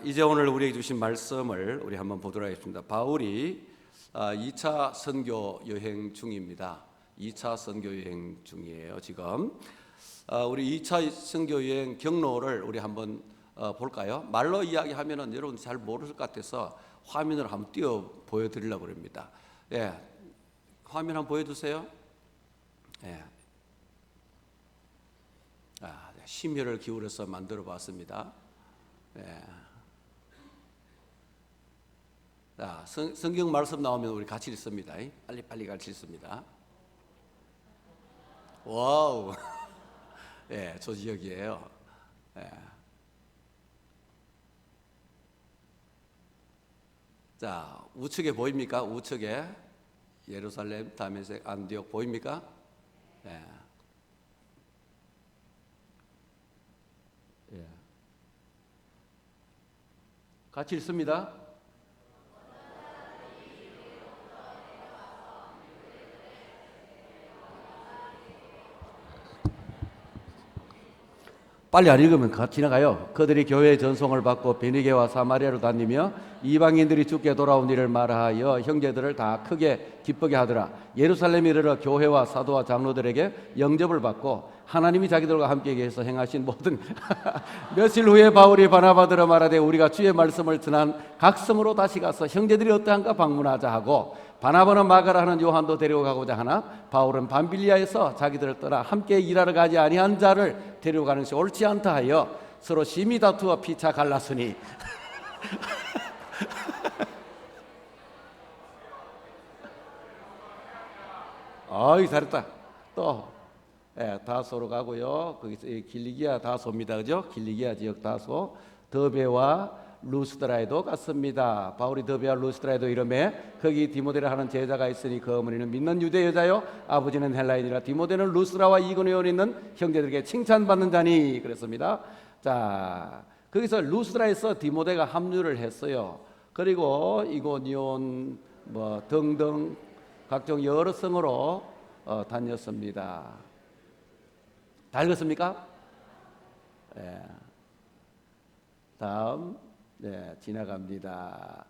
이제 오늘 우리에게 주신 말씀을 우리 한번 보도록 하겠습니다. 바울이 2차 선교 여행 중입니다. 2차 선교 여행 중이에요. 지금 우리 2차 선교 여행 경로를 우리 한번 볼까요? 말로 이야기하면은 여러분 잘 모를 것 같아서 화면을 한번 띄워 보여드리려고 합니다. 예, 화면 한번 보여주세요. 예. 심혈을 기울여서 만들어 봤습니다. 예. 자, 성경 말씀 나오면 우리 같이 읽습니다. 빨리 같이 읽습니다. 와우. 예, 저 지역이에요. 예. 자, 우측에 보입니까? 우측에 예루살렘, 다메섹, 안디옥 보입니까? 예. 예. 같이 읽습니다. 빨리 안 읽으면 지나가요. 그들이 교회의 전송을 받고 베니게와 사마리아로 다니며 이방인들이 주께 돌아온 일을 말하여 형제들을 다 크게 기쁘게 하더라. 예루살렘에 이르러 교회와 사도와 장로들에게 영접을 받고 하나님이 자기들과 함께 계셔서 행하신 모든 며칠 후에 바울이 바나바더러 말하되 우리가 주의 말씀을 전한 각 성으로 다시 가서 형제들이 어떠한가 방문하자 하고 바나바는 마가라 하는 요한도 데리고 가고자 하나 바울은 밤빌리아에서 자기들을 떠나 함께 일하러 가지 아니한 자를 데리고 가는 것이 옳지 않다 하여 서로 심히 다투어 피차 갈랐으니 아이 잘했다. 또 다소로 가고요. 거기서 길리기아 다소입니다. 그죠? 길리기아 지역 다소. 더베와 루스드라에도 갔습니다. 바울이 더베와 루스드라에도 이름에 거기 디모데라 하는 제자가 있으니 그 어머니는 믿는 유대 여자요 아버지는 헬라인이라 디모데는 루스드라와 이고니온에 있는 형제들에게 칭찬받는 자니 그랬습니다. 자, 거기서 루스드라에서 디모데가 합류를 했어요. 그리고 이고니온 뭐 등등 각종 여러 성으로 다녔습니다. 다 읽었습니까? 예. 다음 지나갑니다.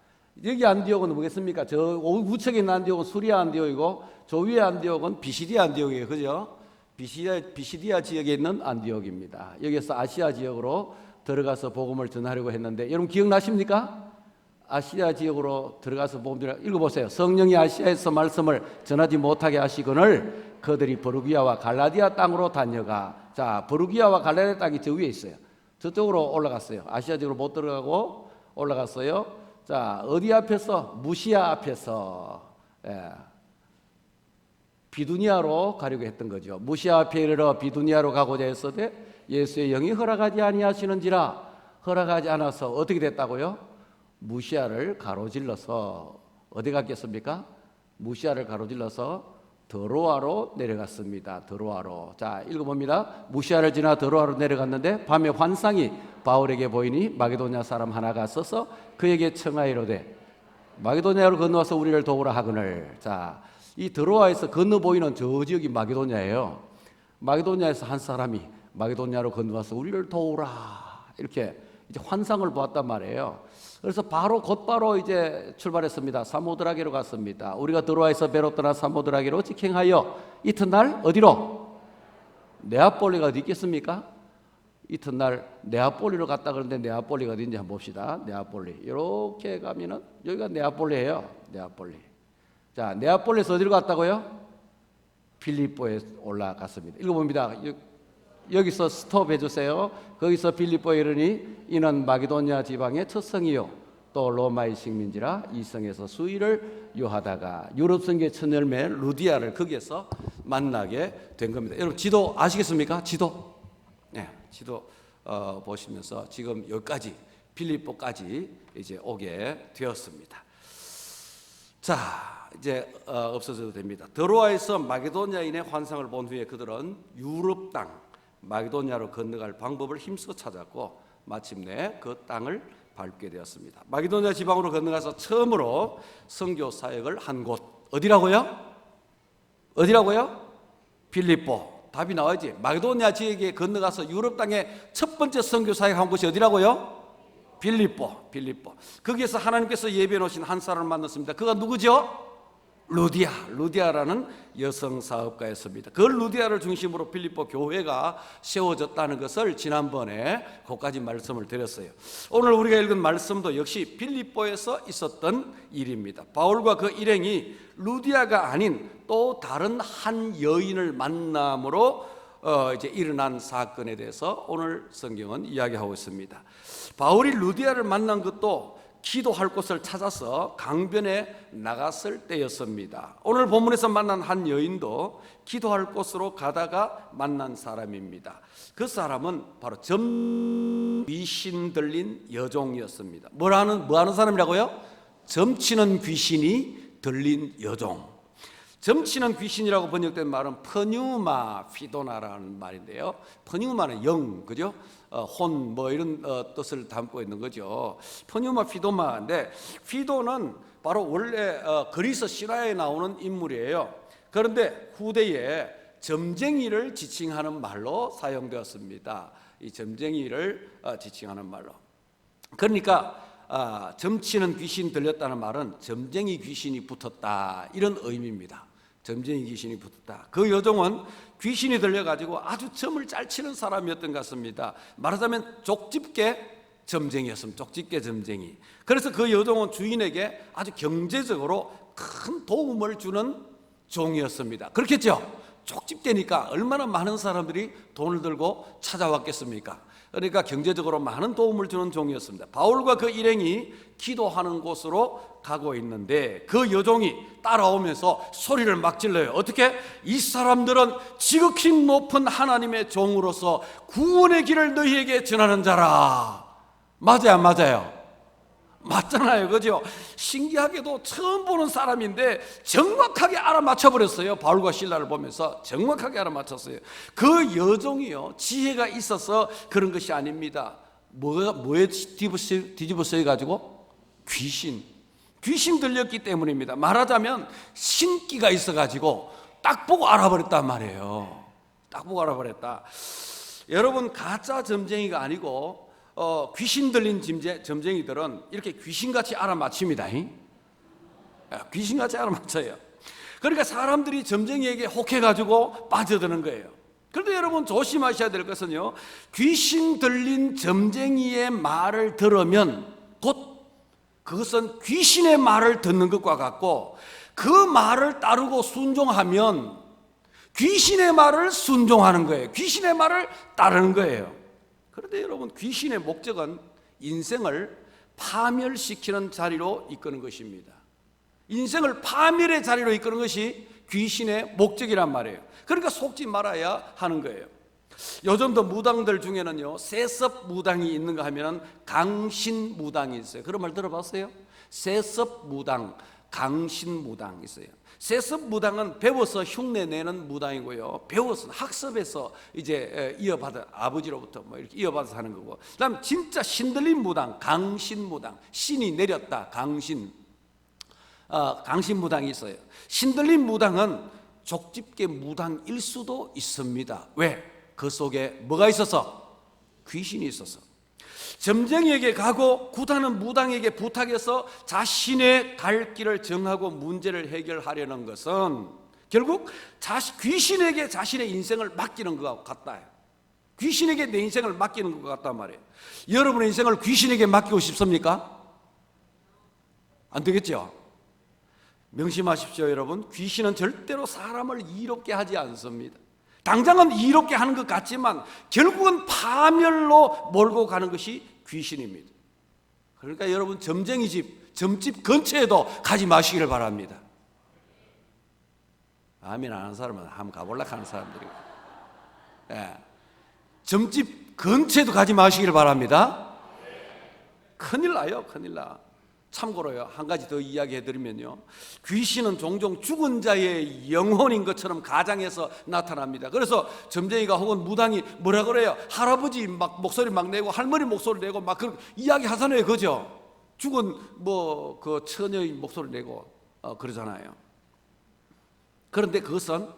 여기 안디옥은 뭐겠습니까? 저 우측에 있는 안디옥은 수리아 안디옥이고 저 위에 안디옥은 비시디아 안디옥이에요. 그죠? 비시디아 지역에 있는 안디옥입니다. 여기서 아시아 지역으로 들어가서 복음을 전하려고 했는데 여러분 기억나십니까? 아시아 지역으로 들어가서 복음 전하려고 읽어보세요. 성령이 아시아에서 말씀을 전하지 못하게 하시거늘 그들이 버루기아와 갈라디아 땅으로 다녀가. 자, 버루기아와 갈라디아 땅이 저 위에 있어요. 저쪽으로 올라갔어요. 아시아 지역으로 못 들어가고 올라갔어요. 자, 어디 앞에서? 무시아 앞에서 비두니아로 가려고 했던 거죠. 무시아 앞에 이르러 비두니아로 가고자 했으되 예수의 영이 허락하지 아니하시는지라. 허락하지 않아서 어떻게 됐다고요? 무시아를 가로질러서 어디 갔겠습니까? 무시아를 가로질러서 드로아로 내려갔습니다. 드로아로. 자, 읽어봅니다. 무시아를 지나 드로아로 내려갔는데 밤에 환상이 바울에게 보이니 마게도냐 사람 하나가 서서 그에게 청하이로되 마게도냐로 건너와서 우리를 도우라 하거늘. 자, 이 드로아에서 건너 보이는 저 지역이 마게도냐예요. 마게도냐에서 한 사람이 마게도냐로 건너와서 우리를 도우라 이렇게 이제 환상을 보았단 말이에요. 그래서 곧바로 이제 출발했습니다. 사모드라게로 갔습니다. 우리가 드로아에서 배로 떠나 사모드라게로 직행하여 이튿날 어디로? 네아폴리가 어디 있겠습니까? 이튿날 네아폴리로 갔다 그러는데 네아폴리가 어딘지 한번 봅시다. 네아폴리 이렇게 가면은 여기가 네아폴리예요. 네아폴리. 자, 네아폴리에서 어디로 갔다고요? 필리포에 올라갔습니다. 읽어봅니다. 여기서 스톱해 주세요. 거기서 빌립보에 이르니 이는 마게도냐 지방의 첫 성이요 또 로마의 식민지라 이 성에서 수일을 요하다가 유럽 성계 첫 열매 루디아를 거기에서 만나게 된 겁니다. 여러분 지도 아시겠습니까? 지도. 네, 지도 보시면서 지금 여기까지 빌립보까지 이제 오게 되었습니다. 자, 이제 없어져도 됩니다. 드로아에서 마게도냐인의 환상을 본 후에 그들은 유럽 땅 마게도냐로 건너갈 방법을 힘써 찾았고 마침내 그 땅을 밟게 되었습니다. 마게도냐 지방으로 건너가서 처음으로 선교 사역을 한 곳 어디라고요? 어디라고요? 빌립보. 답이 나와야지. 마게도냐 지역에 건너가서 유럽 땅에 첫 번째 선교 사역 한 곳이 어디라고요? 빌립보. 거기에서 하나님께서 예비해 놓으신 한 사람을 만났습니다. 그가 누구죠? 루디아라는 여성 사업가였습니다. 그 루디아를 중심으로 빌립보 교회가 세워졌다는 것을 지난번에 그까지 말씀을 드렸어요. 오늘 우리가 읽은 말씀도 역시 빌립보에서 있었던 일입니다. 바울과 그 일행이 루디아가 아닌 또 다른 한 여인을 만남으로 이제 일어난 사건에 대해서 오늘 성경은 이야기하고 있습니다. 바울이 루디아를 만난 것도 기도할 곳을 찾아서 강변에 나갔을 때였습니다. 오늘 본문에서 만난 한 여인도 기도할 곳으로 가다가 만난 사람입니다. 그 사람은 바로 귀신 들린 여종이었습니다. 뭐 하는 사람이라고요? 점치는 귀신이 들린 여종. 점치는 귀신이라고 번역된 말은 퍼뉴마 피도나라는 말인데요. 퍼뉴마는 영, 그죠? 혼, 뭐 이런 뜻을 담고 있는 거죠. 퍼뉴마 피도마인데, 피도는 바로 원래 그리스 신화에 나오는 인물이에요. 그런데 후대에 점쟁이를 지칭하는 말로 사용되었습니다. 이 점쟁이를 지칭하는 말로. 그러니까 점치는 귀신 들렸다는 말은 점쟁이 귀신이 붙었다, 이런 의미입니다. 점쟁이 귀신이 붙었다. 그 여종은 귀신이 들려가지고 아주 점을 잘 치는 사람이었던 것 같습니다. 말하자면 족집게 점쟁이였습니다. 족집게 점쟁이. 그래서 그 여종은 주인에게 아주 경제적으로 큰 도움을 주는 종이었습니다. 그렇겠죠? 족집게니까 얼마나 많은 사람들이 돈을 들고 찾아왔겠습니까? 그러니까 경제적으로 많은 도움을 주는 종이었습니다. 바울과 그 일행이 기도하는 곳으로 가고 있는데 그 여종이 따라오면서 소리를 막 질러요. 어떻게? 이 사람들은 지극히 높은 하나님의 종으로서 구원의 길을 너희에게 전하는 자라. 맞아요, 안 맞아요? 맞잖아요, 그죠? 신기하게도 처음 보는 사람인데 정확하게 알아맞혀버렸어요. 바울과 실라를 보면서 정확하게 알아맞혔어요. 그 여종이요, 지혜가 있어서 그런 것이 아닙니다. 뭐에 뒤집어 쓰여가지고? 귀신 들렸기 때문입니다. 말하자면 신기가 있어가지고 딱 보고 알아버렸단 말이에요. 딱 보고 알아버렸다. 여러분, 가짜 점쟁이가 아니고 귀신 들린 점쟁이들은 이렇게 귀신같이 알아맞힙니다. 귀신같이 알아맞혀요. 그러니까 사람들이 점쟁이에게 혹해가지고 빠져드는 거예요. 그런데 여러분 조심하셔야 될 것은요, 귀신 들린 점쟁이의 말을 들으면 곧 그것은 귀신의 말을 듣는 것과 같고, 그 말을 따르고 순종하면 귀신의 말을 순종하는 거예요. 귀신의 말을 따르는 거예요. 그런데 여러분, 귀신의 목적은 인생을 파멸시키는 자리로 이끄는 것입니다. 인생을 파멸의 자리로 이끄는 것이 귀신의 목적이란 말이에요. 그러니까 속지 말아야 하는 거예요. 요즘도 무당들 중에는요, 세습 무당이 있는가 하면 강신 무당이 있어요. 그런 말 들어봤어요? 세습 무당, 강신 무당 있어요. 세습 무당은 배워서 흉내 내는 무당이고요, 배워서 학습해서 이제 이어받은 아버지로부터 뭐 이렇게 이어받아서 하는 거고, 그다음 진짜 신들린 무당, 강신 무당, 신이 내렸다, 강신 무당이 있어요. 신들린 무당은 족집게 무당일 수도 있습니다. 왜? 그 속에 뭐가 있어서? 귀신이 있어서. 점쟁이에게 가고 구타는 무당에게 부탁해서 자신의 갈 길을 정하고 문제를 해결하려는 것은 결국 귀신에게 자신의 인생을 맡기는 것과 같다. 귀신에게 내 인생을 맡기는 것 같단 말이에요. 여러분의 인생을 귀신에게 맡기고 싶습니까? 안 되겠죠? 명심하십시오, 여러분. 귀신은 절대로 사람을 이롭게 하지 않습니다. 당장은 이롭게 하는 것 같지만 결국은 파멸로 몰고 가는 것이 귀신입니다. 그러니까 여러분, 점집 근처에도 가지 마시기를 바랍니다. 아멘 안 하는 사람은 한번 가볼라 하는 사람들이고, 점집 근처에도 가지 마시기를 바랍니다. 큰일 나요, 큰일 나. 참고로요, 한 가지 더 이야기해드리면요, 귀신은 종종 죽은 자의 영혼인 것처럼 가장해서 나타납니다. 그래서 점쟁이가 혹은 무당이 뭐라 그래요? 할아버지 막 목소리 막 내고 할머니 목소리 내고 막 그런 이야기 하잖아요, 그죠? 죽은 뭐 그 처녀의 목소리 내고 그러잖아요. 그런데 그것은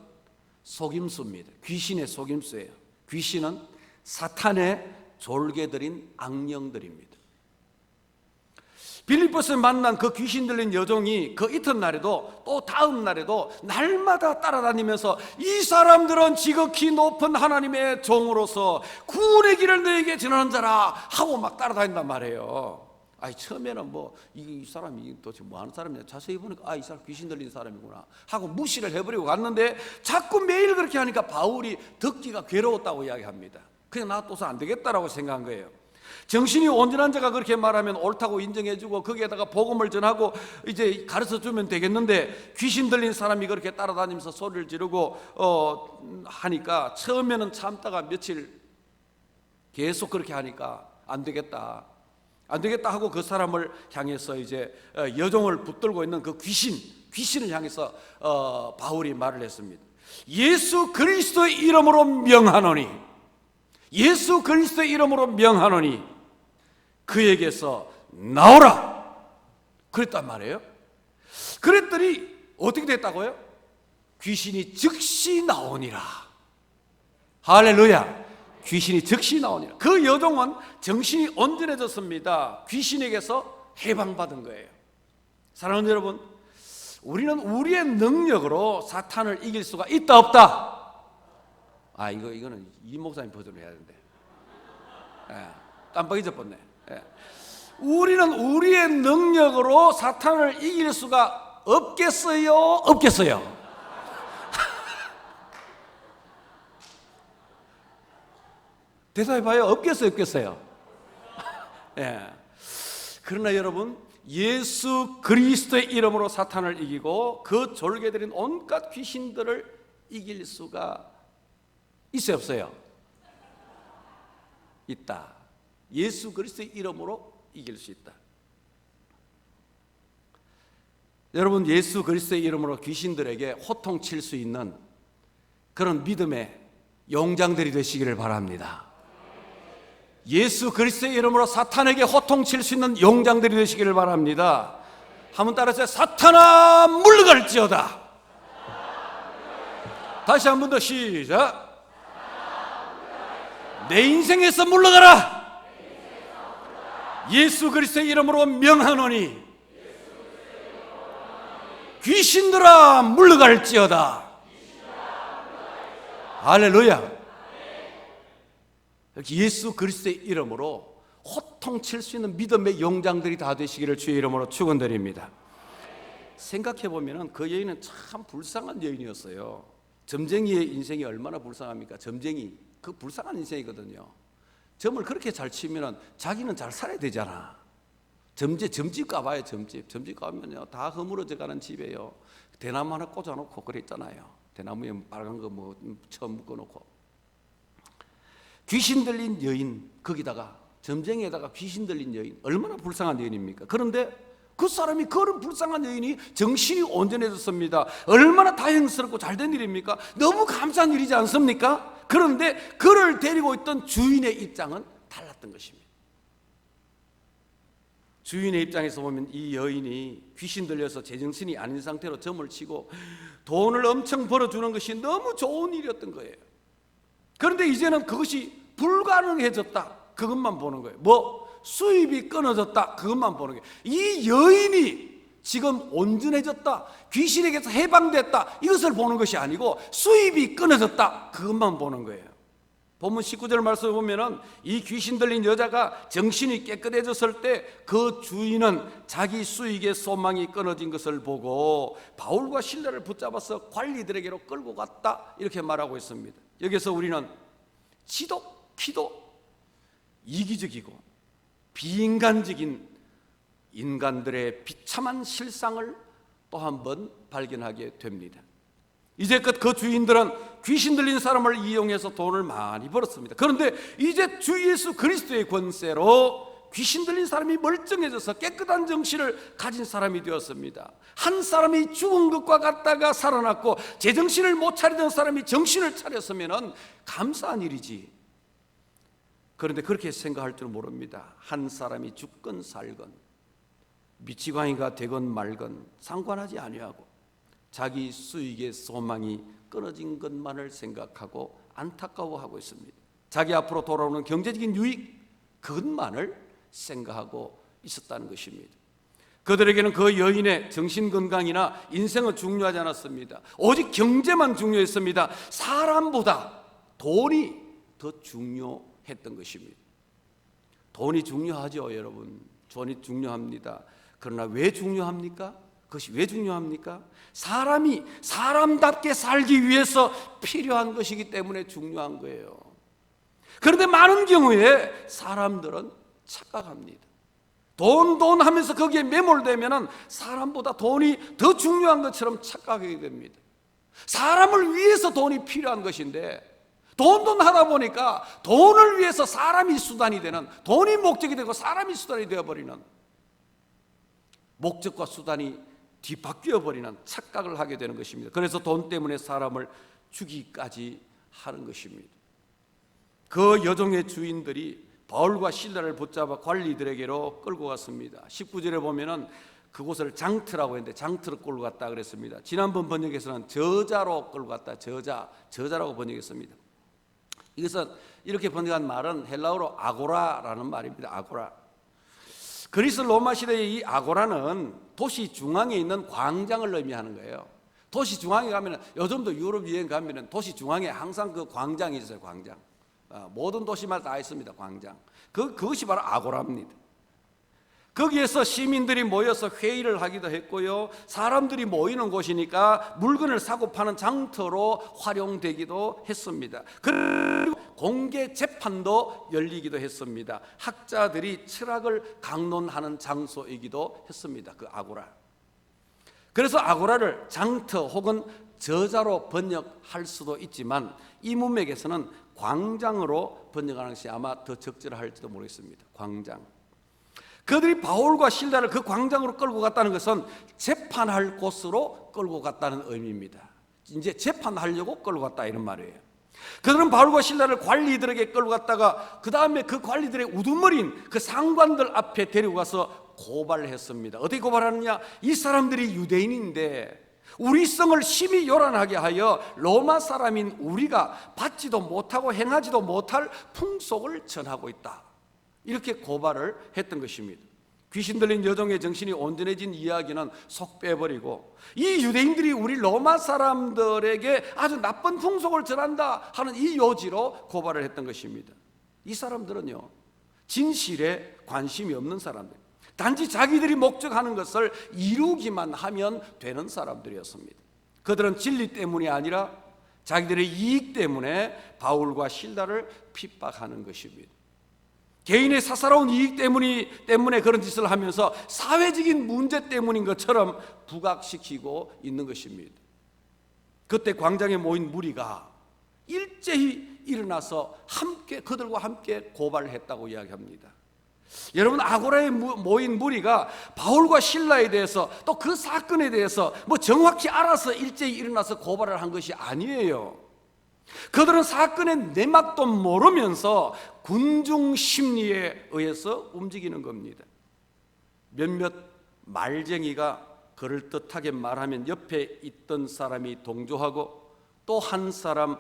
속임수입니다. 귀신의 속임수예요. 귀신은 사탄의 졸개들인 악령들입니다. 빌립보에서 만난 그 귀신 들린 여종이 그 이튿날에도 또 다음 날에도 날마다 따라다니면서 이 사람들은 지극히 높은 하나님의 종으로서 구원의 길을 너에게 전하는 자라 하고 막 따라다닌단 말이에요. 아니 처음에는 뭐 이 사람이 도대체 뭐 하는 사람이냐, 자세히 보니까 이 사람 귀신 들린 사람이구나 하고 무시를 해버리고 갔는데 자꾸 매일 그렇게 하니까 바울이 듣기가 괴로웠다고 이야기합니다. 그냥 놔둬서 안 되겠다라고 생각한 거예요. 정신이 온전한 자가 그렇게 말하면 옳다고 인정해주고 거기에다가 복음을 전하고 이제 가르쳐주면 되겠는데, 귀신 들린 사람이 그렇게 따라다니면서 소리를 지르고 하니까 처음에는 참다가 며칠 계속 그렇게 하니까 안 되겠다 하고 그 사람을 향해서 이제 여종을 붙들고 있는 그 귀신을 향해서 바울이 말을 했습니다. 예수 그리스도의 이름으로 명하노니, 예수 그리스도의 이름으로 명하노니 그에게서 나오라 그랬단 말이에요. 그랬더니 어떻게 됐다고요? 귀신이 즉시 나오니라. 할렐루야. 귀신이 즉시 나오니라. 그 여종은 정신이 온전해졌습니다. 귀신에게서 해방받은 거예요. 사랑하는 여러분, 우리는 우리의 능력으로 사탄을 이길 수가 있다 없다? 이거는 이 목사님 버전으로 해야 되는데 깜빡 잊어버렸네. 우리는 우리의 능력으로 사탄을 이길 수가 없겠어요? 없겠어요? 대답해봐요. 없겠어요? 없겠어요? 그러나 여러분, 예수 그리스도의 이름으로 사탄을 이기고 그 졸개들인 온갖 귀신들을 이길 수가 있어요? 없어요? 있다. 예수 그리스도의 이름으로 이길 수 있다. 여러분, 예수 그리스도의 이름으로 귀신들에게 호통칠 수 있는 그런 믿음의 용장들이 되시기를 바랍니다. 예수 그리스도의 이름으로 사탄에게 호통칠 수 있는 용장들이 되시기를 바랍니다. 한번 따라하세요. 사탄아 물러갈지어다. 다시 한 번 더 시작. 내 인생에서 물러가라. 예수 그리스도의 이름으로 명하노니 귀신들아 물러갈지어다. 할렐루야. 예수 그리스도의 이름으로 호통칠 수 있는 믿음의 용장들이 다 되시기를 주의 이름으로 축원드립니다. 생각해보면 그 여인은 참 불쌍한 여인이었어요. 점쟁이의 인생이 얼마나 불쌍합니까? 점쟁이, 그 불쌍한 인생이거든요. 점을 그렇게 잘 치면 자기는 잘 살아야 되잖아. 점집 가봐요. 점집 가면요 다 허물어져 가는 집이에요. 대나무 하나 꽂아놓고 그랬잖아요. 대나무에 빨간 거 뭐 처음 묶어놓고. 귀신 들린 여인, 거기다가 점쟁이에다가 귀신 들린 여인, 얼마나 불쌍한 여인입니까? 그런데 그 사람이, 그런 불쌍한 여인이 정신이 온전해졌습니다. 얼마나 다행스럽고 잘된 일입니까? 너무 감사한 일이지 않습니까? 그런데 그를 데리고 있던 주인의 입장은 달랐던 것입니다. 주인의 입장에서 보면 이 여인이 귀신 들려서 제정신이 아닌 상태로 점을 치고 돈을 엄청 벌어주는 것이 너무 좋은 일이었던 거예요. 그런데 이제는 그것이 불가능해졌다, 그것만 보는 거예요. 수입이 끊어졌다, 그것만 보는 거예요. 이 여인이 지금 온전해졌다, 귀신에게서 해방됐다, 이것을 보는 것이 아니고 수입이 끊어졌다, 그것만 보는 거예요. 본문 19절 말씀을 보면은 이 귀신 들린 여자가 정신이 깨끗해졌을 때 그 주인은 자기 수익의 소망이 끊어진 것을 보고 바울과 실라를 붙잡아서 관리들에게로 끌고 갔다, 이렇게 말하고 있습니다. 여기서 우리는 지독히도 이기적이고 비인간적인 인간들의 비참한 실상을 또 한 번 발견하게 됩니다. 이제껏 그 주인들은 귀신 들린 사람을 이용해서 돈을 많이 벌었습니다. 그런데 이제 주 예수 그리스도의 권세로 귀신 들린 사람이 멀쩡해져서 깨끗한 정신을 가진 사람이 되었습니다. 한 사람이 죽은 것과 같다가 살아났고 제정신을 못 차리던 사람이 정신을 차렸으면 감사한 일이지. 그런데 그렇게 생각할 줄 모릅니다. 한 사람이 죽건 살건 미치광이가 되건 말건 상관하지 아니하고 자기 수익의 소망이 끊어진 것만을 생각하고 안타까워하고 있습니다. 자기 앞으로 돌아오는 경제적인 유익, 그것만을 생각하고 있었다는 것입니다. 그들에게는 그 여인의 정신건강이나 인생은 중요하지 않았습니다. 오직 경제만 중요했습니다. 사람보다 돈이 더 중요했던 것입니다. 돈이 중요하죠, 여러분. 돈이 중요합니다. 그러나 왜 중요합니까? 그것이 왜 중요합니까? 사람이 사람답게 살기 위해서 필요한 것이기 때문에 중요한 거예요. 그런데 많은 경우에 사람들은 착각합니다. 돈 하면서 거기에 매몰되면 사람보다 돈이 더 중요한 것처럼 착각하게 됩니다. 사람을 위해서 돈이 필요한 것인데 돈 하다 보니까 돈을 위해서 사람이 수단이 되는, 돈이 목적이 되고 사람이 수단이 되어버리는, 목적과 수단이 뒤바뀌어 버리는 착각을 하게 되는 것입니다. 그래서 돈 때문에 사람을 죽이기까지 하는 것입니다. 그 여종의 주인들이 바울과 실라를 붙잡아 관리들에게로 끌고 갔습니다. 19절에 보면은 그곳을 장트라고 했는데 장트로 끌고 갔다 그랬습니다. 지난번 번역에서는 저자로 끌고 갔다, 저자라고 번역했습니다. 이것은 이렇게 번역한 말은 헬라어로 아고라라는 말입니다. 아고라. 그리스 로마 시대의 이 아고라는 도시 중앙에 있는 광장을 의미하는 거예요. 도시 중앙에 가면은, 요즘도 유럽 여행 가면은 도시 중앙에 항상 그 광장이 있어요. 광장. 모든 도시마다 다 있습니다. 광장. 그것이 바로 아고라입니다. 거기에서 시민들이 모여서 회의를 하기도 했고요, 사람들이 모이는 곳이니까 물건을 사고 파는 장터로 활용되기도 했습니다. 그리고 공개 재판도 열리기도 했습니다. 학자들이 철학을 강론하는 장소이기도 했습니다. 그 아고라. 그래서 아고라를 장터 혹은 저자로 번역할 수도 있지만 이 문맥에서는 광장으로 번역하는 것이 아마 더 적절할지도 모르겠습니다. 광장. 그들이 바울과 실라를 그 광장으로 끌고 갔다는 것은 재판할 곳으로 끌고 갔다는 의미입니다. 이제 재판하려고 끌고 갔다 이런 말이에요. 그들은 바울과 실라를 관리들에게 끌고 갔다가 그 다음에 그 관리들의 우두머린 그 상관들 앞에 데리고 가서 고발을 했습니다. 어떻게 고발하느냐? 이 사람들이 유대인인데 우리 성을 심히 요란하게 하여 로마 사람인 우리가 받지도 못하고 행하지도 못할 풍속을 전하고 있다. 이렇게 고발을 했던 것입니다. 귀신 들린 여종의 정신이 온전해진 이야기는 속 빼버리고 이 유대인들이 우리 로마 사람들에게 아주 나쁜 풍속을 전한다 하는 이 요지로 고발을 했던 것입니다. 이 사람들은요, 진실에 관심이 없는 사람들, 단지 자기들이 목적하는 것을 이루기만 하면 되는 사람들이었습니다. 그들은 진리 때문이 아니라 자기들의 이익 때문에 바울과 실라를 핍박하는 것입니다. 개인의 사사로운 이익 때문에 그런 짓을 하면서 사회적인 문제 때문인 것처럼 부각시키고 있는 것입니다. 그때 광장에 모인 무리가 일제히 일어나서 그들과 함께 고발을 했다고 이야기합니다. 여러분, 아고라에 모인 무리가 바울과 실라에 대해서 또 그 사건에 대해서 정확히 알아서 일제히 일어나서 고발을 한 것이 아니에요. 그들은 사건의 내막도 모르면서 군중 심리에 의해서 움직이는 겁니다. 몇몇 말쟁이가 그럴듯하게 말하면 옆에 있던 사람이 동조하고 또 한 사람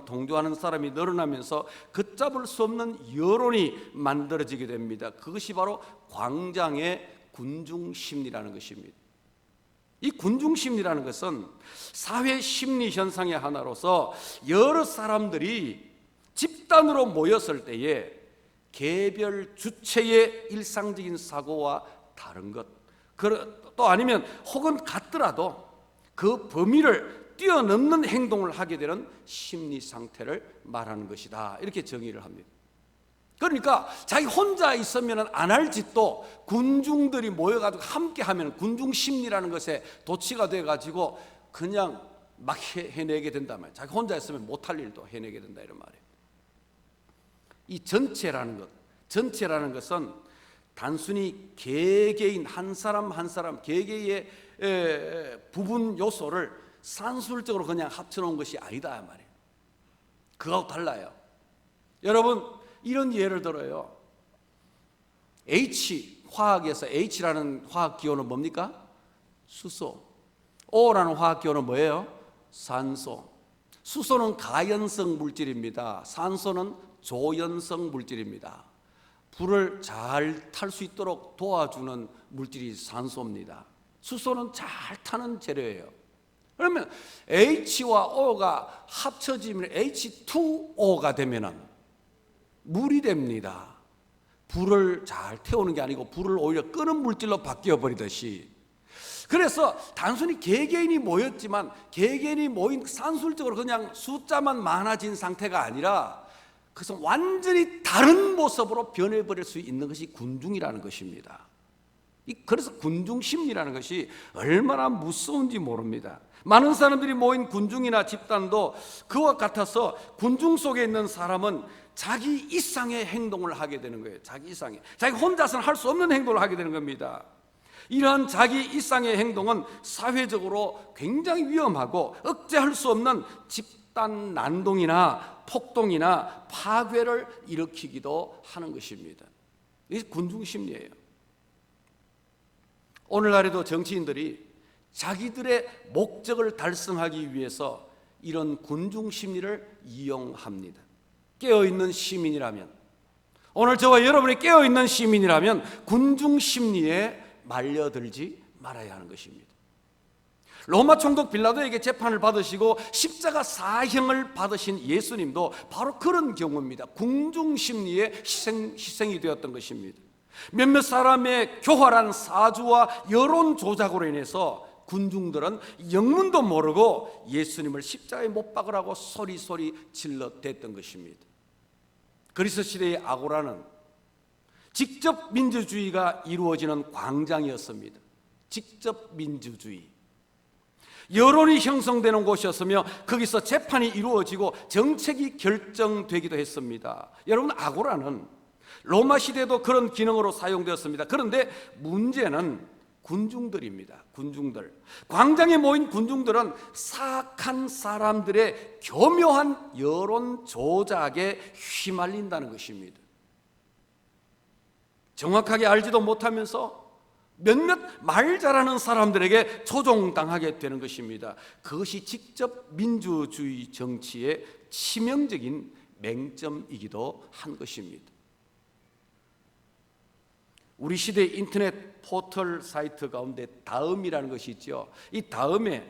동조하는 사람이 늘어나면서 걷잡을 수 없는 여론이 만들어지게 됩니다. 그것이 바로 광장의 군중 심리라는 것입니다. 이 군중심리라는 것은 사회 심리 현상의 하나로서 여러 사람들이 집단으로 모였을 때에 개별 주체의 일상적인 사고와 다른 것, 또 아니면 혹은 같더라도 그 범위를 뛰어넘는 행동을 하게 되는 심리 상태를 말하는 것이다, 이렇게 정의를 합니다. 그러니까 자기 혼자 있으면 안 할 짓도 군중들이 모여가지고 함께 하면 군중 심리라는 것에 도취가 돼가지고 그냥 막 해내게 된단 말이에요. 자기 혼자 있으면 못할 일도 해내게 된다, 이런 말이에요. 이 전체라는 것은 단순히 개개인 한 사람 개개의 부분 요소를 산술적으로 그냥 합쳐놓은 것이 아니다 말이에요. 그거하고 달라요. 여러분, 이런 예를 들어요. 화학에서 H라는 화학 기호는 뭡니까? 수소. O라는 화학 기호는 뭐예요? 산소. 수소는 가연성 물질입니다. 산소는 조연성 물질입니다. 불을 잘 탈 수 있도록 도와주는 물질이 산소입니다. 수소는 잘 타는 재료예요. 그러면 H와 O가 합쳐지면 H2O가 되면은 물이 됩니다. 불을 잘 태우는 게 아니고 불을 오히려 끄는 물질로 바뀌어 버리듯이, 그래서 단순히 개개인이 모였지만 개개인이 모인 산술적으로 그냥 숫자만 많아진 상태가 아니라 그래서 완전히 다른 모습으로 변해버릴 수 있는 것이 군중이라는 것입니다. 그래서 군중 심리라는 것이 얼마나 무서운지 모릅니다. 많은 사람들이 모인 군중이나 집단도 그와 같아서 군중 속에 있는 사람은 자기 이상의 행동을 하게 되는 거예요. 자기 이상의, 자기 혼자서는 할 수 없는 행동을 하게 되는 겁니다. 이러한 자기 이상의 행동은 사회적으로 굉장히 위험하고 억제할 수 없는 집단 난동이나 폭동이나 파괴를 일으키기도 하는 것입니다. 이게 군중 심리예요. 오늘날에도 정치인들이 자기들의 목적을 달성하기 위해서 이런 군중 심리를 이용합니다. 깨어있는 시민이라면, 오늘 저와 여러분이 깨어있는 시민이라면 군중 심리에 말려들지 말아야 하는 것입니다. 로마 총독 빌라도에게 재판을 받으시고 십자가 사형을 받으신 예수님도 바로 그런 경우입니다. 군중 심리에 희생이 되었던 것입니다. 몇몇 사람의 교활한 사주와 여론 조작으로 인해서 군중들은 영문도 모르고 예수님을 십자가에 못 박으라고 소리소리 질러댔던 것입니다. 그리스 시대의 아고라는 직접 민주주의가 이루어지는 광장이었습니다. 직접 민주주의, 여론이 형성되는 곳이었으며 거기서 재판이 이루어지고 정책이 결정되기도 했습니다. 여러분, 아고라는 로마 시대에도 그런 기능으로 사용되었습니다. 그런데 문제는 군중들입니다. 군중들, 광장에 모인 군중들은 사악한 사람들의 교묘한 여론 조작에 휘말린다는 것입니다. 정확하게 알지도 못하면서 몇몇 말 잘하는 사람들에게 조종당하게 되는 것입니다. 그것이 직접 민주주의 정치의 치명적인 맹점이기도 한 것입니다. 우리 시대의 인터넷 포털 사이트 가운데 다음이라는 것이 있죠. 이 다음에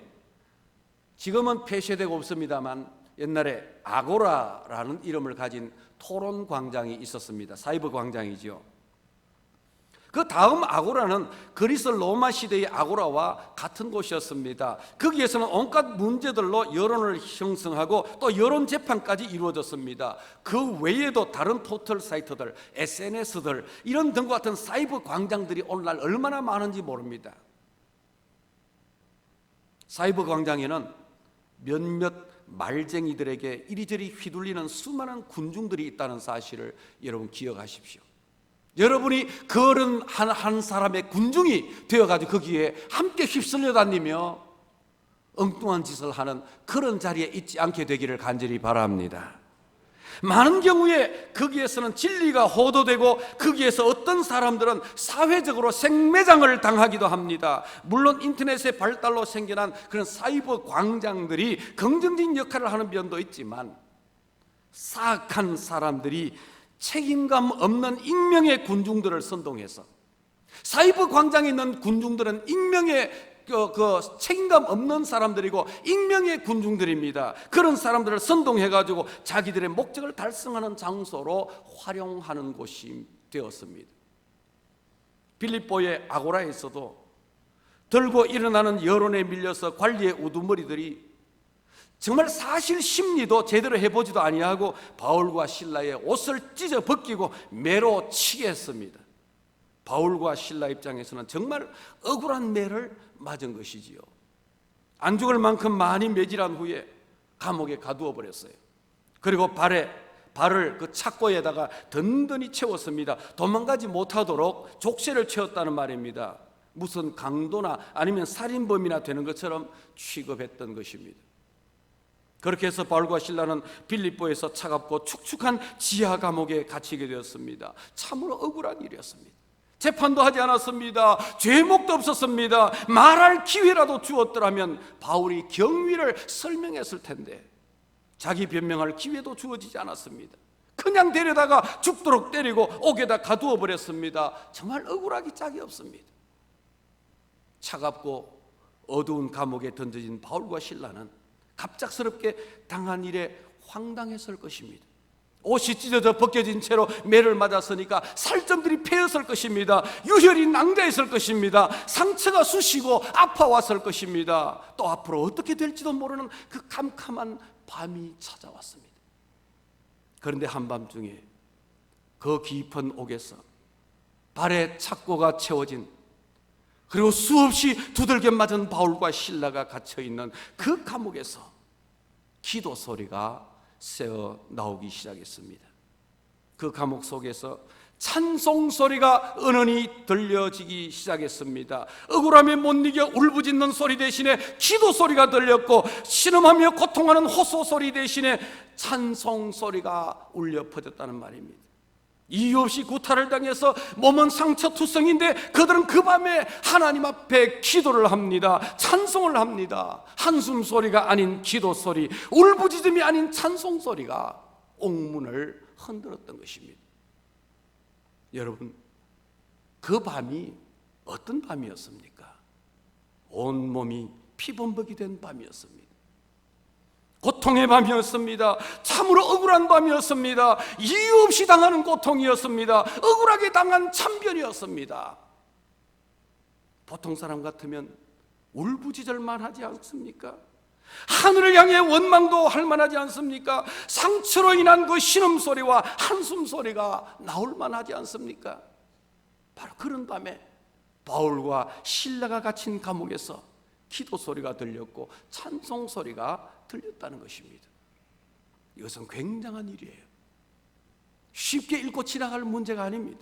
지금은 폐쇄되고 없습니다만 옛날에 아고라라는 이름을 가진 토론 광장이 있었습니다. 사이버 광장이죠. 그 다음 아고라는 그리스 로마 시대의 아고라와 같은 곳이었습니다. 거기에서는 온갖 문제들로 여론을 형성하고 또 여론 재판까지 이루어졌습니다. 그 외에도 다른 포털 사이트들, SNS들 이런 등과 같은 사이버 광장들이 오늘날 얼마나 많은지 모릅니다. 사이버 광장에는 몇몇 말쟁이들에게 이리저리 휘둘리는 수많은 군중들이 있다는 사실을 여러분 기억하십시오. 여러분이 그런 한 사람의 군중이 되어가지고 거기에 함께 휩쓸려 다니며 엉뚱한 짓을 하는 그런 자리에 있지 않게 되기를 간절히 바랍니다. 많은 경우에 거기에서는 진리가 호도되고 거기에서 어떤 사람들은 사회적으로 생매장을 당하기도 합니다. 물론 인터넷의 발달로 생겨난 그런 사이버 광장들이 긍정적인 역할을 하는 면도 있지만 사악한 사람들이 책임감 없는 익명의 군중들을 선동해서, 사이버 광장에 있는 군중들은 익명의 책임감 없는 사람들이고 익명의 군중들입니다. 그런 사람들을 선동해가지고 자기들의 목적을 달성하는 장소로 활용하는 곳이 되었습니다. 빌립보의 아고라에서도 들고 일어나는 여론에 밀려서 관리의 우두머리들이 정말 사실 심리도 제대로 해보지도 아니하고 바울과 실라의 옷을 찢어 벗기고 매로 치게 했습니다. 바울과 실라 입장에서는 정말 억울한 매를 맞은 것이지요. 안 죽을 만큼 많이 매질한 후에 감옥에 가두어 버렸어요. 그리고 발을 그 착고에다가 든든히 채웠습니다. 도망가지 못하도록 족쇄를 채웠다는 말입니다. 무슨 강도나 아니면 살인범이나 되는 것처럼 취급했던 것입니다. 그렇게 해서 바울과 실라는 빌립보에서 차갑고 축축한 지하 감옥에 갇히게 되었습니다. 참으로 억울한 일이었습니다. 재판도 하지 않았습니다. 죄목도 없었습니다. 말할 기회라도 주었더라면 바울이 경위를 설명했을 텐데 자기 변명할 기회도 주어지지 않았습니다. 그냥 데려다가 죽도록 때리고 옥에다 가두어 버렸습니다. 정말 억울하기 짝이 없습니다. 차갑고 어두운 감옥에 던져진 바울과 실라는 갑작스럽게 당한 일에 황당했을 것입니다. 옷이 찢어져 벗겨진 채로 매를 맞았으니까 살점들이 패였을 것입니다. 유혈이 낭자했을 것입니다. 상처가 쑤시고 아파왔을 것입니다. 또 앞으로 어떻게 될지도 모르는 그 캄캄한 밤이 찾아왔습니다. 그런데 한밤중에 그 깊은 옥에서 발에 착고가 채워진, 그리고 수없이 두들겨 맞은 바울과 실라가 갇혀있는 그 감옥에서 기도 소리가 새어 나오기 시작했습니다. 그 감옥 속에서 찬송 소리가 은은히 들려지기 시작했습니다. 억울함에 못 이겨 울부짖는 소리 대신에 기도 소리가 들렸고, 신음하며 고통하는 호소 소리 대신에 찬송 소리가 울려 퍼졌다는 말입니다. 이유 없이 구타를 당해서 몸은 상처투성인데 그들은 그 밤에 하나님 앞에 기도를 합니다. 찬송을 합니다. 한숨 소리가 아닌 기도 소리, 울부짖음이 아닌 찬송 소리가 옥문을 흔들었던 것입니다. 여러분, 그 밤이 어떤 밤이었습니까? 온몸이 피범벅이 된 밤이었습니다. 고통의 밤이었습니다. 참으로 억울한 밤이었습니다. 이유 없이 당하는 고통이었습니다. 억울하게 당한 참변이었습니다. 보통 사람 같으면 울부짖을만 하지 않습니까? 하늘을 향해 원망도 할 만하지 않습니까? 상처로 인한 그 신음소리와 한숨소리가 나올 만하지 않습니까? 바로 그런 밤에 바울과 실라가 갇힌 감옥에서 기도 소리가 들렸고 찬송 소리가 들렸다는 것입니다. 이것은 굉장한 일이에요. 쉽게 읽고 지나갈 문제가 아닙니다.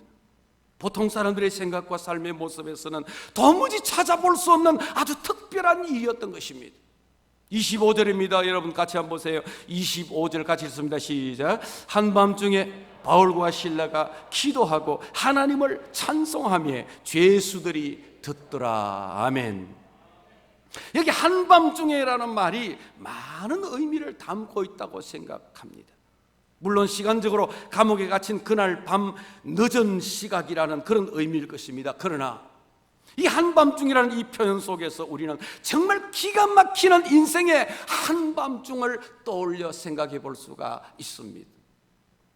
보통 사람들의 생각과 삶의 모습에서는 도무지 찾아볼 수 없는 아주 특별한 일이었던 것입니다. 25절입니다. 여러분 같이 한번 보세요. 25절 같이 읽습니다. 시작. 한밤중에 바울과 실라가 기도하고 하나님을 찬송하며 죄수들이 듣더라. 아멘. 여기 한밤중에라는 말이 많은 의미를 담고 있다고 생각합니다. 물론 시간적으로 감옥에 갇힌 그날 밤 늦은 시각이라는 그런 의미일 것입니다. 그러나 이 한밤중이라는 이 표현 속에서 우리는 정말 기가 막히는 인생의 한밤중을 떠올려 생각해 볼 수가 있습니다.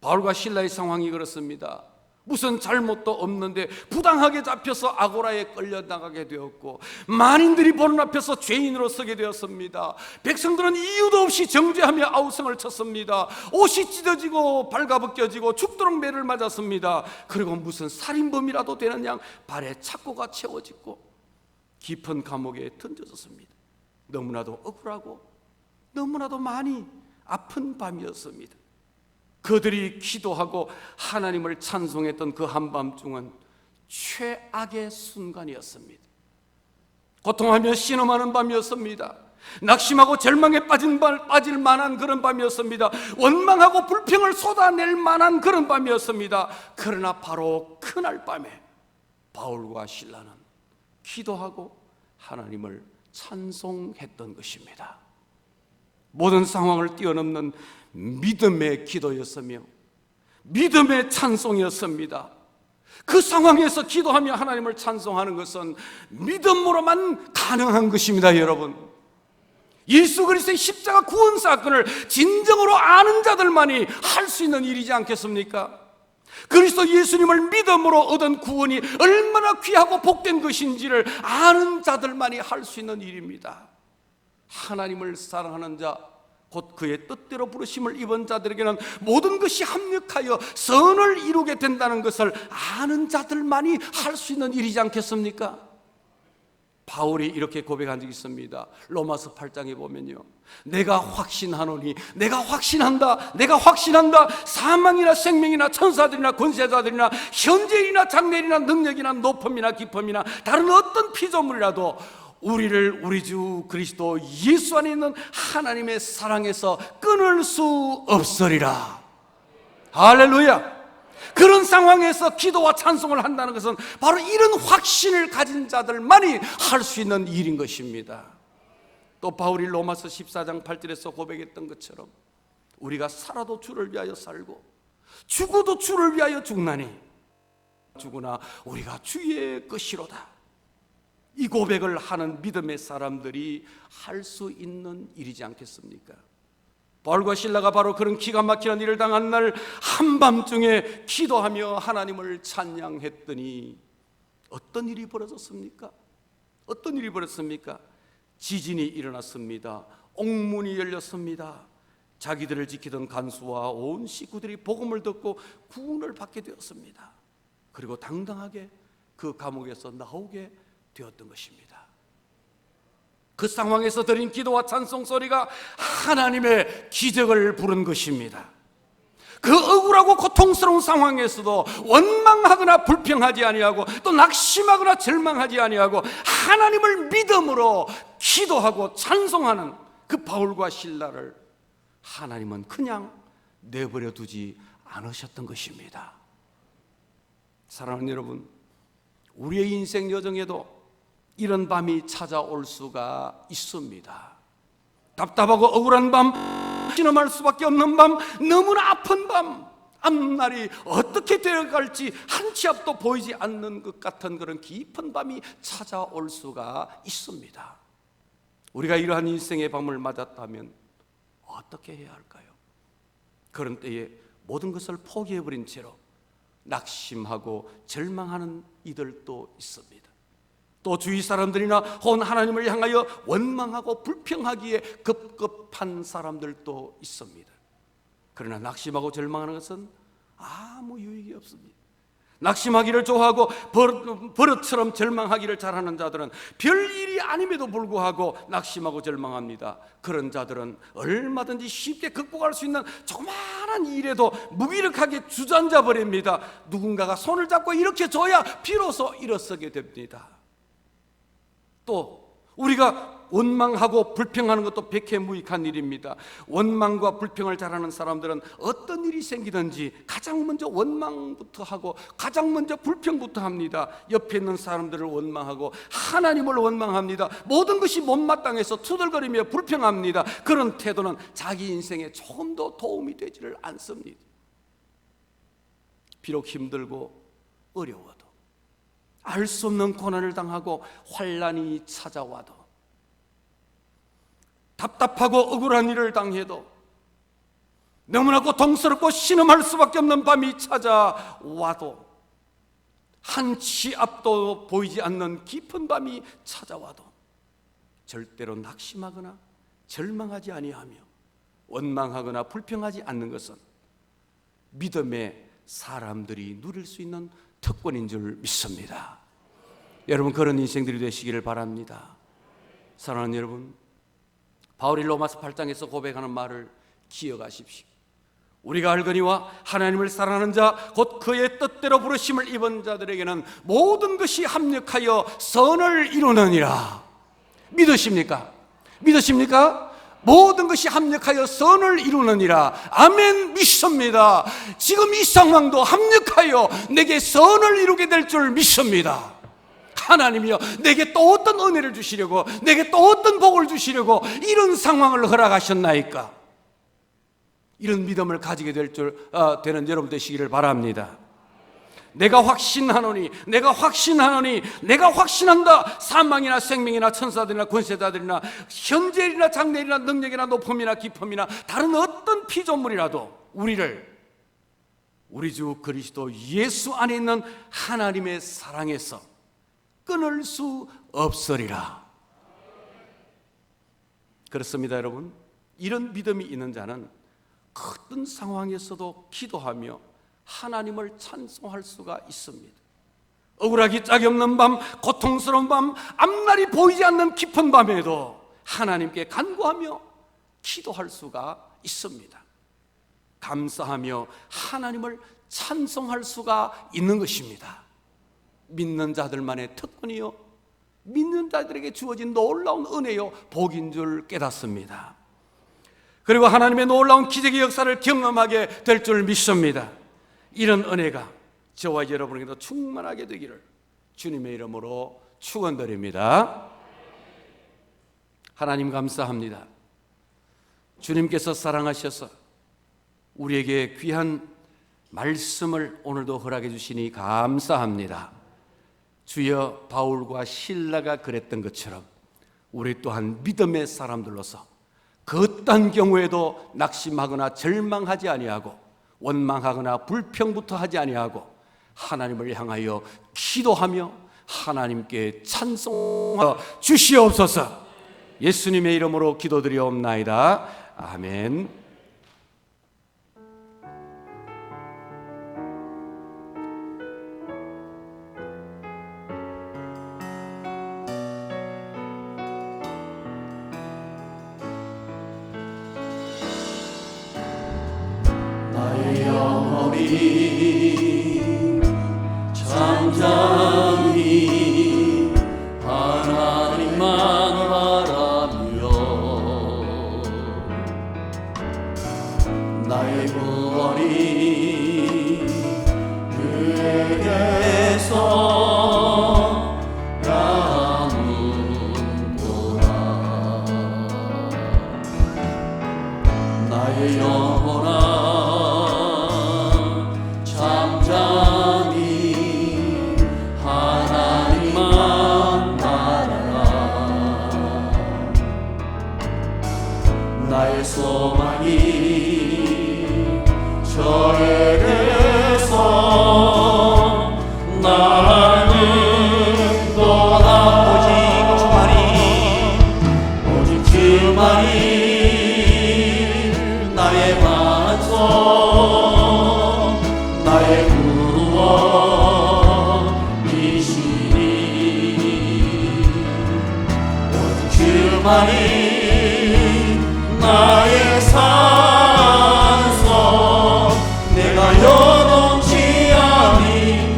바울과 실라의 상황이 그렇습니다. 무슨 잘못도 없는데 부당하게 잡혀서 아고라에 끌려나가게 되었고, 만인들이 보는 앞에서 죄인으로 서게 되었습니다. 백성들은 이유도 없이 정죄하며 아우성을 쳤습니다. 옷이 찢어지고 발가벗겨지고 죽도록 매를 맞았습니다. 그리고 무슨 살인범이라도 되는 양 발에 착고가 채워지고 깊은 감옥에 던져졌습니다. 너무나도 억울하고 너무나도 많이 아픈 밤이었습니다. 그들이 기도하고 하나님을 찬송했던 그 한밤중은 최악의 순간이었습니다. 고통하며 신음하는 밤이었습니다. 낙심하고 절망에 빠질 만한 그런 밤이었습니다. 원망하고 불평을 쏟아낼 만한 그런 밤이었습니다. 그러나 바로 그날 밤에 바울과 실라는 기도하고 하나님을 찬송했던 것입니다. 모든 상황을 뛰어넘는 믿음의 기도였으며 믿음의 찬송이었습니다. 그 상황에서 기도하며 하나님을 찬송하는 것은 믿음으로만 가능한 것입니다. 여러분, 예수 그리스도의 십자가 구원 사건을 진정으로 아는 자들만이 할 수 있는 일이지 않겠습니까? 그리스도 예수님을 믿음으로 얻은 구원이 얼마나 귀하고 복된 것인지를 아는 자들만이 할 수 있는 일입니다. 하나님을 사랑하는 자, 곧 그의 뜻대로 부르심을 입은 자들에게는 모든 것이 합력하여 선을 이루게 된다는 것을 아는 자들만이 할 수 있는 일이지 않겠습니까? 바울이 이렇게 고백한 적이 있습니다. 로마서 8장에 보면요, 내가 확신하노니, 내가 확신한다, 내가 확신한다. 사망이나 생명이나 천사들이나 권세자들이나 현재이나 장래이나 능력이나 높음이나 깊음이나 다른 어떤 피조물이라도 우리를 우리 주 그리스도 예수 안에 있는 하나님의 사랑에서 끊을 수 없으리라. 할렐루야. 그런 상황에서 기도와 찬송을 한다는 것은 바로 이런 확신을 가진 자들만이 할 수 있는 일인 것입니다. 또 바울이 로마서 14장 8절에서 고백했던 것처럼 우리가 살아도 주를 위하여 살고 죽어도 주를 위하여 죽나니 죽으나 우리가 주의 것이로다. 이 고백을 하는 믿음의 사람들이 할 수 있는 일이지 않겠습니까? 바울과 실라가 바로 그런 기가 막히는 일을 당한 날 한밤중에 기도하며 하나님을 찬양했더니 어떤 일이 벌어졌습니까? 어떤 일이 벌어졌습니까? 지진이 일어났습니다. 옥문이 열렸습니다. 자기들을 지키던 간수와 온 식구들이 복음을 듣고 구원을 받게 되었습니다. 그리고 당당하게 그 감옥에서 나오게 되었던 것입니다. 그 상황에서 드린 기도와 찬송 소리가 하나님의 기적을 부른 것입니다. 그 억울하고 고통스러운 상황에서도 원망하거나 불평하지 아니하고 또 낙심하거나 절망하지 아니하고 하나님을 믿음으로 기도하고 찬송하는 그 바울과 실라를 하나님은 그냥 내버려 두지 않으셨던 것입니다. 사랑하는 여러분, 우리의 인생 여정에도 이런 밤이 찾아올 수가 있습니다. 답답하고 억울한 밤, 신음할 수밖에 없는 밤, 너무나 아픈 밤, 앞날이 어떻게 되어갈지 한 치 앞도 보이지 않는 것 같은 그런 깊은 밤이 찾아올 수가 있습니다. 우리가 이러한 인생의 밤을 맞았다면 어떻게 해야 할까요? 그런 때에 모든 것을 포기해버린 채로 낙심하고 절망하는 이들도 있습니다. 또 주위 사람들이나 혹은 하나님을 향하여 원망하고 불평하기에 급급한 사람들도 있습니다. 그러나 낙심하고 절망하는 것은 아무 유익이 없습니다. 낙심하기를 좋아하고 버릇처럼 절망하기를 잘하는 자들은 별일이 아님에도 불구하고 낙심하고 절망합니다. 그런 자들은 얼마든지 쉽게 극복할 수 있는 조그마한 일에도 무기력하게 주저앉아 버립니다. 누군가가 손을 잡고 일으켜 줘야 비로소 일어서게 됩니다. 또 우리가 원망하고 불평하는 것도 백해무익한 일입니다. 원망과 불평을 잘하는 사람들은 어떤 일이 생기든지 가장 먼저 원망부터 하고 가장 먼저 불평부터 합니다. 옆에 있는 사람들을 원망하고 하나님을 원망합니다. 모든 것이 못마땅해서 투덜거리며 불평합니다. 그런 태도는 자기 인생에 조금도 도움이 되지를 않습니다. 비록 힘들고 어려워도, 알 수 없는 고난을 당하고 환난이 찾아와도, 답답하고 억울한 일을 당해도, 너무나 고통스럽고 신음할 수밖에 없는 밤이 찾아와도, 한 치 앞도 보이지 않는 깊은 밤이 찾아와도 절대로 낙심하거나 절망하지 아니하며 원망하거나 불평하지 않는 것은 믿음의 사람들이 누릴 수 있는 특권인 줄 믿습니다. 여러분, 그런 인생들이 되시기를 바랍니다. 사랑하는 여러분, 바울이 로마서 8장에서 고백하는 말을 기억하십시오. 우리가 알거니와 하나님을 사랑하는 자 곧 그의 뜻대로 부르심을 입은 자들에게는 모든 것이 합력하여 선을 이루느니라. 믿으십니까? 믿으십니까? 모든 것이 합력하여 선을 이루느니라. 아멘. 믿습니다. 지금 이 상황도 합력하여 내게 선을 이루게 될 줄 믿습니다. 하나님이여, 내게 또 어떤 은혜를 주시려고, 내게 또 어떤 복을 주시려고 이런 상황을 허락하셨나이까? 이런 믿음을 가지게 되는 여러분 되시기를 바랍니다. 내가 확신하노니, 내가 확신하노니, 내가 확신한다. 사망이나 생명이나 천사들이나 권세자들이나 현재일이나 장래일이나 능력이나 높음이나 깊음이나 다른 어떤 피조물이라도 우리를 우리 주 그리스도 예수 안에 있는 하나님의 사랑에서 끊을 수 없으리라. 그렇습니다, 여러분. 이런 믿음이 있는 자는 어떤 상황에서도 기도하며 하나님을 찬송할 수가 있습니다. 억울하기 짝이 없는 밤, 고통스러운 밤, 앞날이 보이지 않는 깊은 밤에도 하나님께 간구하며 기도할 수가 있습니다. 감사하며 하나님을 찬송할 수가 있는 것입니다. 믿는 자들만의 특권이요, 믿는 자들에게 주어진 놀라운 은혜요, 복인 줄 깨닫습니다. 그리고 하나님의 놀라운 기적의 역사를 경험하게 될 줄 믿습니다. 이런 은혜가 저와 여러분에게도 충만하게 되기를 주님의 이름으로 축원드립니다. 하나님 감사합니다. 주님께서 사랑하셔서 우리에게 귀한 말씀을 오늘도 허락해 주시니 감사합니다. 주여, 바울과 실라가 그랬던 것처럼 우리 또한 믿음의 사람들로서 그 어떤 경우에도 낙심하거나 절망하지 아니하고 원망하거나 불평부터 하지 아니하고 하나님을 향하여 기도하며 하나님께 찬송하여 주시옵소서. 예수님의 이름으로 기도드리옵나이다. 아멘. 나의 영혼이 잠잠히 하나님만 바라며 나의 구원이 그에게서 나는도다. 나의 영혼아 잠잠히 하나님만 바라라. 나의 소망이 저에게서 나는도다. 오직 주만이 나의 반석, 나의 구원이시니. 오직 주만이 나의 산소, 내가 여동치 아니하리.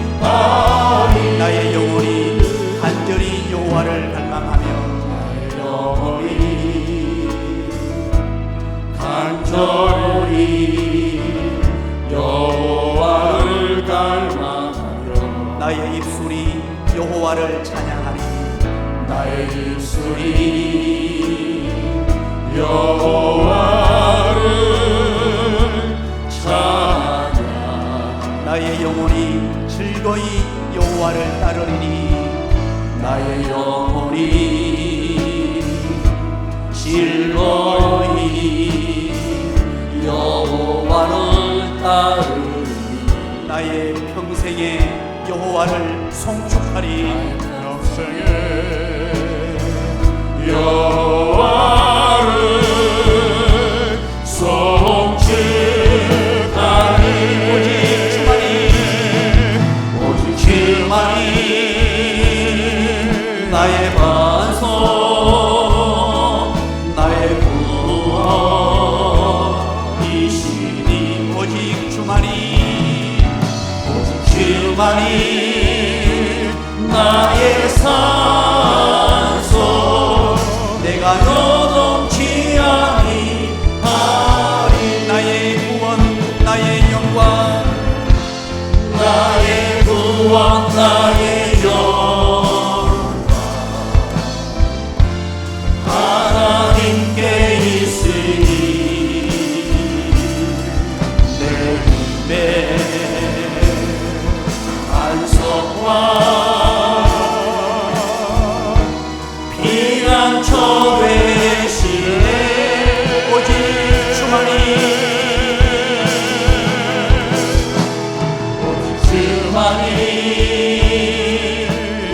나의 영혼이 간절히 여호와를 갈망하며 나의 영혼이 간절히 여호와를 갈망하며 나의 입술이 여호와를 찬양하리. 나의 입술이 여호와를 찬양. 나의 영혼이 즐거이 여호와를 따르리니. 나의 영혼이 즐거이 여호와를 따르리니. 나의 평생에 여호와를 송축하리. 평생에 여호와를 송축하리. 오직 주만이 나의 반석, 나의 구원이시니. 오직 주만이 나의 산소, 내가 여동치 아니하리. 나의 구원, 나의 영광, 나의 구원, 나의 영광 하나님께 있으니. 내 힘의 반석과 피난처 되시네. 오직 주만이, 오직 주만이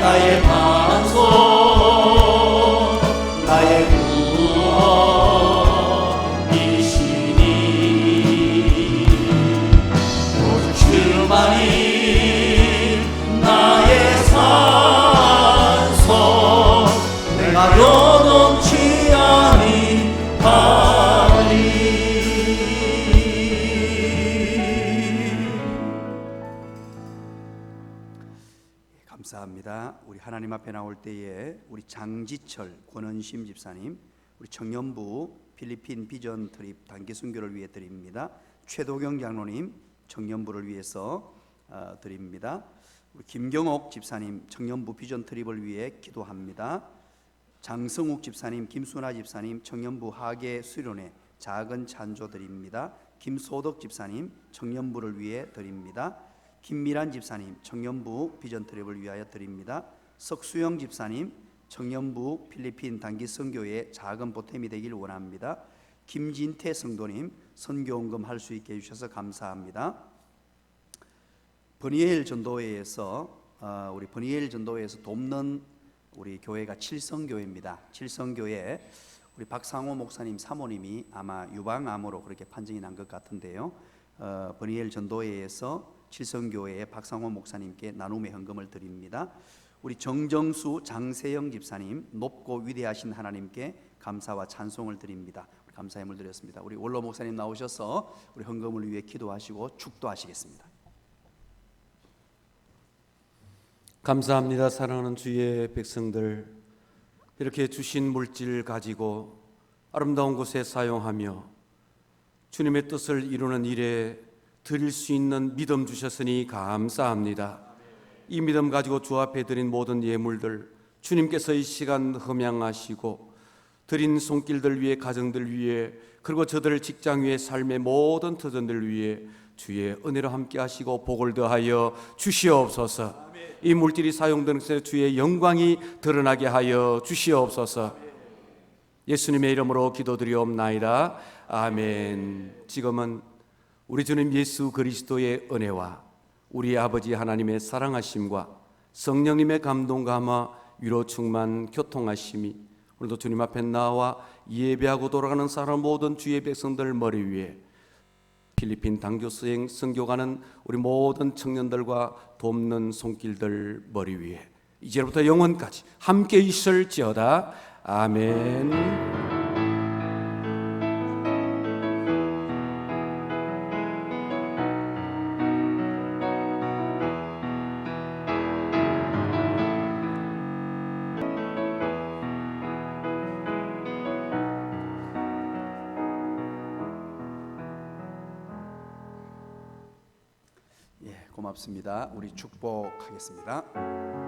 나의 반석, 나의 구원이시니. 오직 주만이 나의 산소, 내가 여동치 아니하리. 감사합니다. 우리 하나님 앞에 나올 때에 우리 장지철 권은심 집사님, 우리 청년부 필리핀 비전 트립 단기 순교를 위해 드립니다. 최도경 장로님 청년부를 위해서 드립니다. 우리 김경옥 집사님 청년부 비전 트립을 위해 기도합니다. 장성욱 집사님, 김순아 집사님 청년부 하계 수련회 작은 찬조 드립니다. 김소덕 집사님 청년부를 위해 드립니다. 김미란 집사님 청년부 비전 트립을 위하여 드립니다. 석수영 집사님 청년부 필리핀 단기 선교회 작은 보탬이 되길 원합니다. 김진태 성도님 선교원금 할 수 있게 해주셔서 감사합니다. 버니엘 전도회에서 우리 버니엘 전도회에서 돕는 우리 교회가 칠성교회입니다. 칠성교회 우리 박상호 목사님 사모님이 아마 유방암으로 그렇게 판정이 난 것 같은데요. 버니엘 전도회에서 칠성교회의 박상호 목사님께 나눔의 헌금을 드립니다. 우리 정정수 장세영 집사님 높고 위대하신 하나님께 감사와 찬송을 드립니다. 감사의 물 드렸습니다. 우리 원로 목사님 나오셔서 우리 헌금을 위해 기도하시고 축도하시겠습니다. 감사합니다. 사랑하는 주의 백성들, 이렇게 주신 물질 가지고 아름다운 곳에 사용하며 주님의 뜻을 이루는 일에 드릴 수 있는 믿음 주셨으니 감사합니다. 이 믿음 가지고 주 앞에 드린 모든 예물들 주님께서 이 시간 흠양하시고 드린 손길들 위해, 가정들 위해, 그리고 저들 직장 위에 삶의 모든 터전들 위해 주의 은혜로 함께 하시고 복을 더하여 주시옵소서. 이 물질이 사용되는 것에 주의 영광이 드러나게 하여 주시옵소서. 예수님의 이름으로 기도드리옵나이다. 아멘. 지금은 우리 주님 예수 그리스도의 은혜와 우리 아버지 하나님의 사랑하심과 성령님의 감동 감화 위로 충만 교통하심이 오늘도 주님 앞에 나와 예배하고 돌아가는 사람 모든 주의 백성들 머리 위에, 필리핀 단교 수행 선교 가는 우리 모든 청년들과 돕는 손길들 머리 위에 이제부터 영원까지 함께 있을지어다. 아멘. 고맙습니다. 우리 축복하겠습니다.